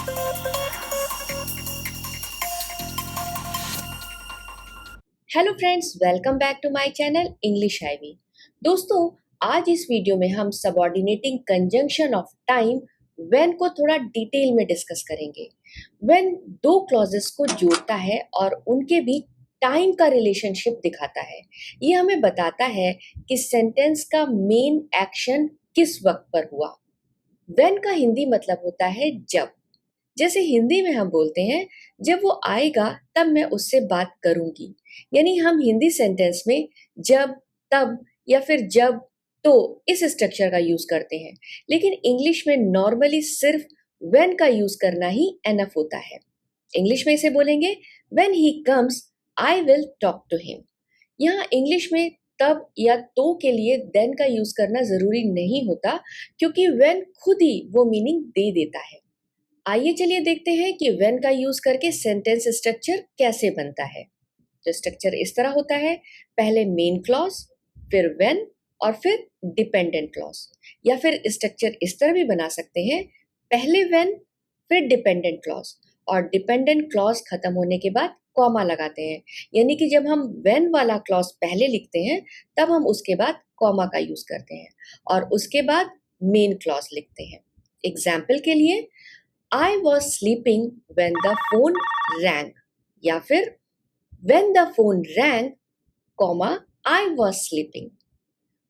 Hello friends, welcome back to my channel English Ivy. दोस्तों, आज इस वीडियो में हम subordinating conjunction of time when को थोड़ा डिटेल में डिस्कस करेंगे। व्हेन दो क्लॉजेस को जोड़ता है और उनके बीच टाइम का रिलेशनशिप दिखाता है। ये हमें बताता है कि सेंटेंस का मेन एक्शन किस वक्त पर हुआ। व्हेन का हिंदी मतलब होता है जब। जैसे हिंदी में हम बोलते हैं, जब वो आएगा तब मैं उससे बात करूंगी। यानी हम हिंदी सेंटेंस में जब, तब या फिर जब, तो इस स्ट्रक्चर का यूज करते हैं। लेकिन इंग्लिश में नॉर्मली सिर्फ व्हेन का यूज करना ही एनफ होता है। इंग्लिश में इसे बोलेंगे, when he comes I will talk to him. यहाँ इंग्लिश में तब या तो के लिए देन का यूज करना जरूरी नहीं होता, क्योंकि व्हेन खुद ही वो मीनिंग दे देता है। आइए चलिए देखते हैं कि व्हेन का यूज करके सेंटेंस स्ट्रक्चर कैसे बनता है। तो स्ट्रक्चर इस तरह होता है, पहले मेन क्लॉज, फिर व्हेन और फिर डिपेंडेंट क्लॉज। या फिर स्ट्रक्चर इस तरह भी बना सकते हैं, पहले व्हेन फिर डिपेंडेंट क्लॉज और डिपेंडेंट क्लॉज खत्म होने के बाद कॉमा लगाते हैं। यानी कि जब हम व्हेन वाला क्लॉज पहले लिखते हैं तब हम उसके बाद कॉमा का यूज करते हैं और उसके बाद मेन क्लॉज लिखते हैं। एग्जाम्पल के लिए, I was sleeping when the phone rang, या फिर when the phone rang, comma, I was sleeping.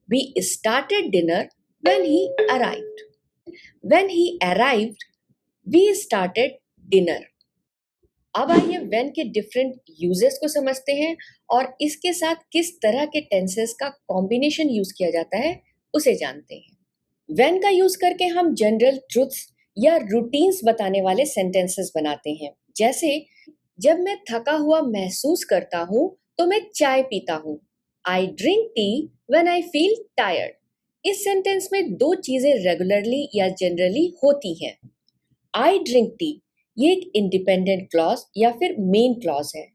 We started dinner when he arrived. When he arrived, we started dinner. अब आइए when के different uses को समझते हैं और इसके साथ किस तरह के टेंसेस का कॉम्बिनेशन यूज किया जाता है उसे जानते हैं। when का यूज करके हम जनरल ट्रुथ्स या रूटीन्स बताने वाले सेंटेंसेस बनाते हैं। जैसे, जब मैं थका हुआ महसूस करता हूँ तो मैं चाय पीता हूँ। I drink tea when I feel tired. इस सेंटेंस में दो चीजें रेगुलरली या जनरली होती हैं। आई ड्रिंक टी ये एक इंडिपेंडेंट क्लॉज या फिर मेन क्लॉज है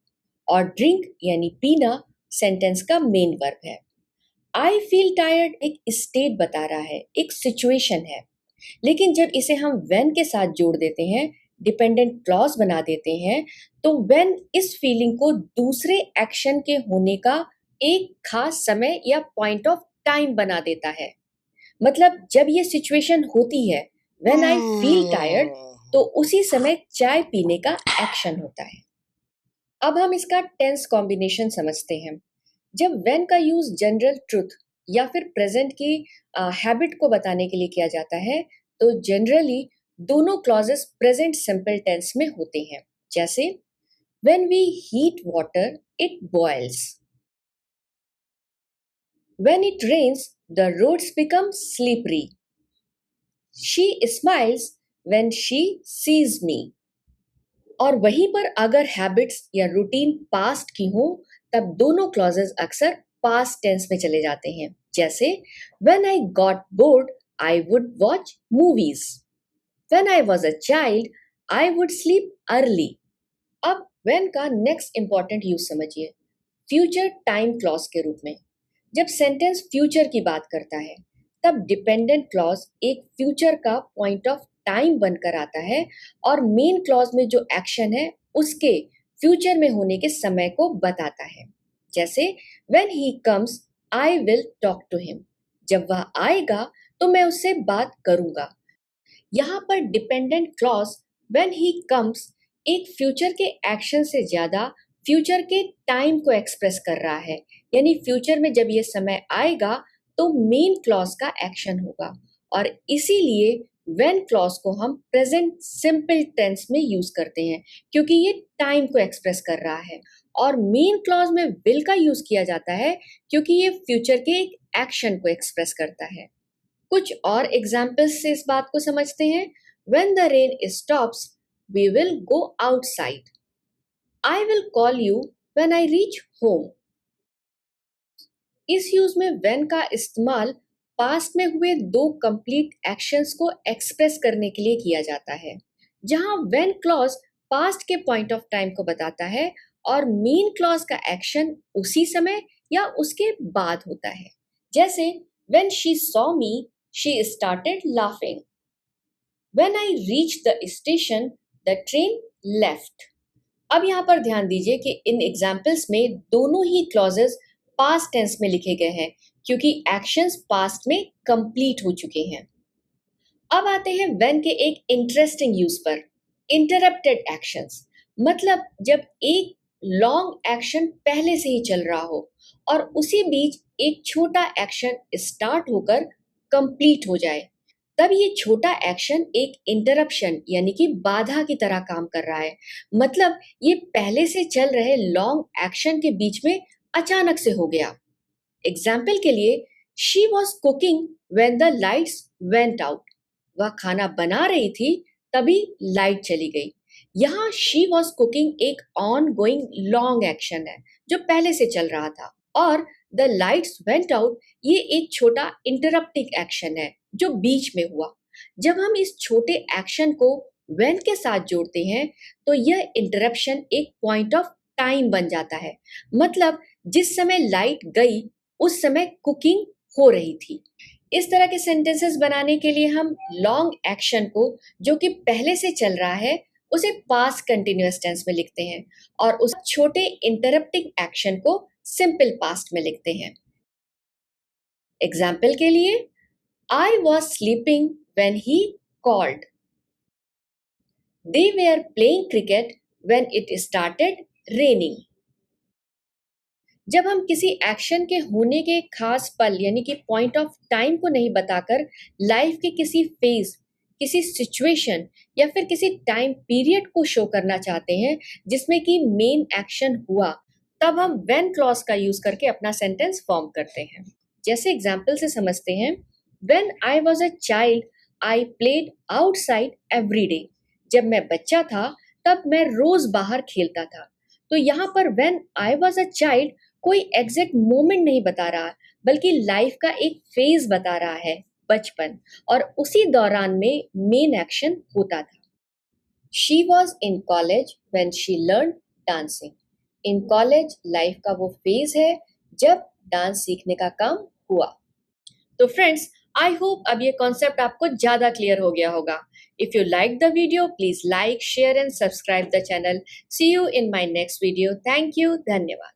और ड्रिंक यानी पीना सेंटेंस का मेन वर्ब है। आई फील टायर्ड एक स्टेट बता रहा है, एक सिचुएशन है। लेकिन जब इसे हम व्हेन के साथ जोड़ देते हैं, डिपेंडेंट क्लॉज बना देते हैं, तो व्हेन इस फीलिंग को दूसरे एक्शन के होने का एक खास समय या पॉइंट ऑफ टाइम बना देता है। मतलब जब ये सिचुएशन होती है, व्हेन आई फील टायर्ड, तो उसी समय चाय पीने का एक्शन होता है। अब हम इसका टेंस कॉम्बिनेशन समझते हैं। जब व्हेन का यूज जनरल ट्रुथ या फिर प्रेजेंट की हैबिट को बताने के लिए किया जाता है, तो जनरली दोनों क्लॉजेस प्रेजेंट सिंपल टेंस में होते हैं। जैसे, when we heat water it boils. When it rains the roads become slippery. She smiles when she sees me. और वहीं पर अगर हैबिट्स या रूटीन पास्ट की हो, तब दोनों क्लॉजेस अक्सर पास्ट टेंस में चले जाते हैं। जैसे, when I got bored I would watch movies. When I was a child I would sleep early. अब व्हेन का नेक्स्ट इंपॉर्टेंट यूज समझिए, फ्यूचर टाइम क्लॉज के रूप में। जब सेंटेंस फ्यूचर की बात करता है, तब डिपेंडेंट क्लॉज एक फ्यूचर का पॉइंट ऑफ टाइम बनकर आता है और मेन क्लॉज में जो एक्शन है उसके फ्यूचर में होने के समय को बताता है। जैसे, when he comes I will talk to him. जब वह आएगा तो मैं उससे बात करूंगा। यहाँ पर dependent clause when he comes एक फ्यूचर के एक्शन से ज्यादा फ्यूचर के टाइम को एक्सप्रेस कर रहा है। यानी फ्यूचर में जब ये समय आएगा तो मेन क्लॉज का एक्शन होगा और इसीलिए व्हेन क्लॉज को हम प्रेजेंट सिंपल टेंस में यूज करते हैं, क्योंकि ये टाइम को एक्सप्रेस कर रहा है। और मेन क्लॉज में विल का यूज किया जाता है क्योंकि ये फ्यूचर के एक एक्शन को एक्सप्रेस करता है। कुछ और एग्जाम्पल्स से इस बात को समझते हैं। When the rain stops we will go outside. I will call you when I reach home. इस यूज में व्हेन का इस्तेमाल पास्ट में हुए दो कंप्लीट एक्शंस को एक्सप्रेस करने के लिए किया जाता है, जहां व्हेन क्लॉज पास्ट के पॉइंट ऑफ टाइम को बताता है और मेन क्लॉज का एक्शन उसी समय या उसके बाद होता है। जैसे, when she saw me she started laughing. When I reach the station the train left. अब यहाँ पर ध्यान दीजिए कि इन एग्जाम्पल्स में दोनों ही क्लॉजेस पास्ट टेंस में लिखे गए हैं क्योंकि एक्शंस पास्ट में कंप्लीट हो चुके हैं। अब आते हैं व्हेन के एक इंटरेस्टिंग यूज पर, इंटरप्टेड एक्शंस। मतलब जब एक लॉन्ग एक्शन पहले से ही चल रहा हो और उसी बीच एक छोटा एक्शन स्टार्ट होकर कंप्लीट हो जाए, तब ये छोटा एक्शन एक इंटरप्शन यानी कि बाधा की तरह काम कर रहा है। मतलब ये पहले से चल रहे लॉन्ग एक्शन के बीच में अचानक से हो गया। एग्जाम्पल के लिए, she was cooking when the lights went out. वह खाना बना रही थी, तभी लाइट चली गई। यहाँ शी वॉज कुकिंग एक ऑन गोइंग लॉन्ग एक्शन है जो पहले से चल रहा था, और द लाइट्स वेंट आउट ये एक छोटा इंटरप्टिंग एक्शन है जो बीच में हुआ। जब हम इस छोटे एक्शन को व्हेन के साथ जोड़ते हैं तो यह इंटरप्शन एक पॉइंट ऑफ टाइम बन जाता है। मतलब जिस समय लाइट गई उस समय कुकिंग हो रही थी। इस तरह के सेंटेंसेस बनाने के लिए हम लॉन्ग एक्शन को जो कि पहले से चल रहा है उसे पास्ट कंटिन्यूअस टेंस में लिखते हैं और उस छोटे इंटरप्टिंग एक्शन को सिंपल पास्ट में लिखते हैं। एग्जाम्पल के लिए, I was sleeping when he called. They were playing cricket when it started raining. जब हम किसी एक्शन के होने के खास पल यानी कि पॉइंट ऑफ टाइम को नहीं बताकर लाइफ के किसी फेज, किसी सिचुएशन या फिर किसी टाइम पीरियड को शो करना चाहते हैं जिसमें कि मेन एक्शन हुआ, तब हम व्हेन क्लॉज का यूज करके अपना सेंटेंस फॉर्म करते हैं। जैसे एग्जाम्पल से समझते हैं, when I was a child I played outside every day. जब मैं बच्चा था तब मैं रोज बाहर खेलता था। तो यहाँ पर when I was a child कोई एग्जैक्ट मोमेंट नहीं बता रहा, बल्कि लाइफ का एक फेज बता रहा है, बचपन, और उसी दौरान में मेन एक्शन होता था। She was in college when she learn dancing. In college life का वो फेज है जब डांस सीखने का काम हुआ। तो फ्रेंड्स, आई होप अब ये कॉन्सेप्ट आपको ज्यादा क्लियर हो गया होगा। If you like the video, please like, share and subscribe the channel. See you in my next video. Thank you, धन्यवाद।